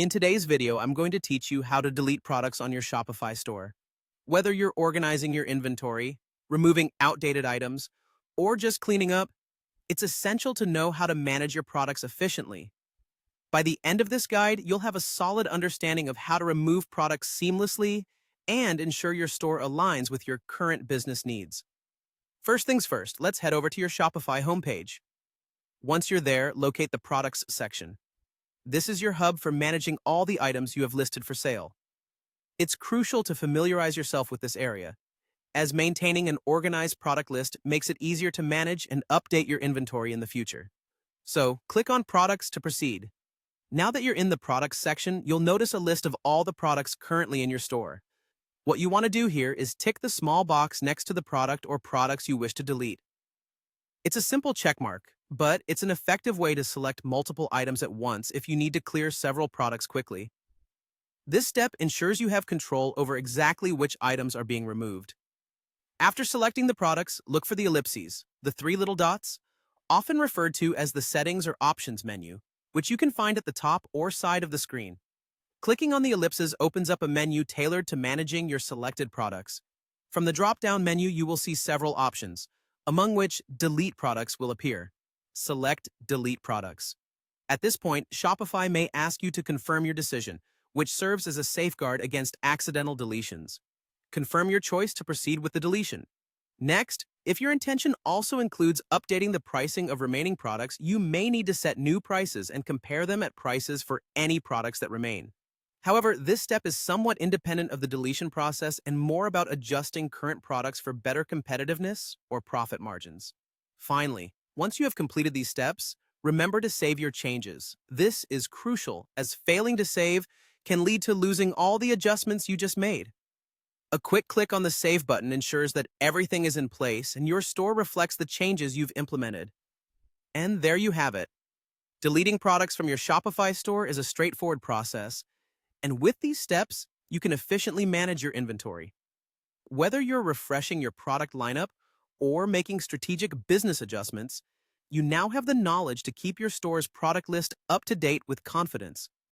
In today's video, I'm going to teach you how to delete products on your Shopify store. Whether you're organizing your inventory, removing outdated items, or just cleaning up, it's essential to know how to manage your products efficiently. By the end of this guide, you'll have a solid understanding of how to remove products seamlessly and ensure your store aligns with your current business needs. First things first, let's head over to your Shopify homepage. Once you're there, locate the Products section. This is your hub for managing all the items you have listed for sale. It's crucial to familiarize yourself with this area, as maintaining an organized product list makes it easier to manage and update your inventory in the future. So, click on Products to proceed. Now that you're in the Products section, you'll notice a list of all the products currently in your store. What you want to do here is tick the small box next to the product or products you wish to delete. It's a simple checkmark, but it's an effective way to select multiple items at once if you need to clear several products quickly. This step ensures you have control over exactly which items are being removed. After selecting the products, look for the ellipses, the three little dots, often referred to as the Settings or Options menu, which you can find at the top or side of the screen. Clicking on the ellipses opens up a menu tailored to managing your selected products. From the drop-down menu, you will see several options, among which Delete Products will appear. Select Delete Products. At this point, Shopify may ask you to confirm your decision, which serves as a safeguard against accidental deletions. Confirm your choice to proceed with the deletion. Next, if your intention also includes updating the pricing of remaining products, you may need to set new prices and compare them at prices for any products that remain. However, this step is somewhat independent of the deletion process and more about adjusting current products for better competitiveness or profit margins. Finally, once you have completed these steps, remember to save your changes. This is crucial, as failing to save can lead to losing all the adjustments you just made. A quick click on the Save button ensures that everything is in place and your store reflects the changes you've implemented. And there you have it. Deleting products from your Shopify store is a straightforward process, and with these steps, you can efficiently manage your inventory. Whether you're refreshing your product lineup or making strategic business adjustments, you now have the knowledge to keep your store's product list up to date with confidence.